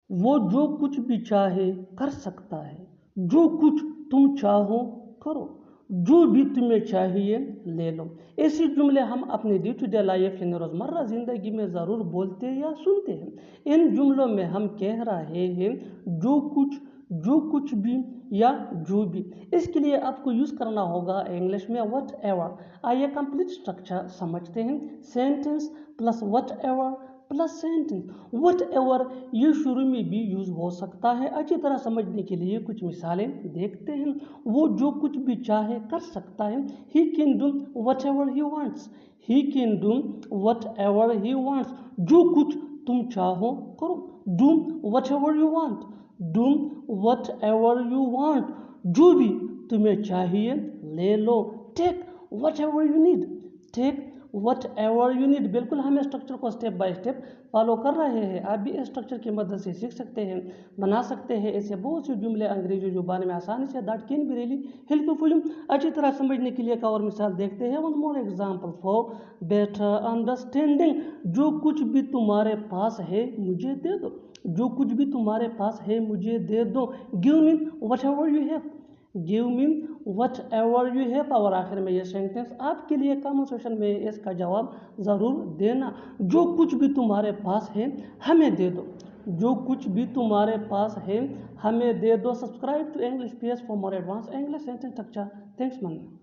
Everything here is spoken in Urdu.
وہ جو کچھ بھی چاہے کر سکتا ہے، جو کچھ تم چاہو کرو، جو بھی تمہیں چاہیے لے لو۔ ایسی جملے ہم اپنے ڈے ٹو ڈے لائف یعنی روزمرہ زندگی میں ضرور بولتے یا سنتے ہیں۔ ان جملوں میں ہم کہہ رہے ہیں جو کچھ بھی یا جو بھی۔ اس کے لیے آپ کو یوز کرنا ہوگا انگلش میں وٹ ایور۔ آئیے کمپلیٹ اسٹرکچر سمجھتے ہیں۔ Sentence plus what ever plus sentence. What ever یہ شروع میں بھی یوز ہو سکتا ہے۔ اچھی طرح سمجھنے کے لیے کچھ مثالیں دیکھتے ہیں۔ وہ جو کچھ بھی چاہے کر سکتا ہے۔ He can do whatever he wants. He can do whatever he wants. جو کچھ تم چاہو کرو۔ Do whatever you want. Do whatever you want. جو بھی تمہیں چاہیے لے لو۔ Take whatever you need. Take whatever you need. بالکل ہم اسٹرکچر کو اسٹیپ بائی اسٹیپ فالو کر رہے ہیں۔ آپ بھی اسٹرکچر کی مدد سے سیکھ سکتے ہیں، بنا سکتے ہیں ایسے بہت سے جملے انگریزی زبان میں آسانی سے۔ That can be really helpful. اچھی طرح سمجھنے کے لیے ایک اور مثال دیکھتے ہیں۔ One more example for better understanding. جو کچھ بھی تمہارے پاس ہے مجھے دے دو۔ جو کچھ بھی تمہارے پاس ہے مجھے دے دو۔ Give me whatever you have. Give me whatever you have. اور آخر میں یہ سینٹینس آپ کے لیے کامنٹ سیکشن میں اس کا جواب ضرور دینا۔ جو کچھ بھی تمہارے پاس ہے ہمیں دے دو۔ جو کچھ بھی تمہارے پاس ہے ہمیں دے دو۔ Subscribe to English PS for more advanced English sentence structure. Thanks man.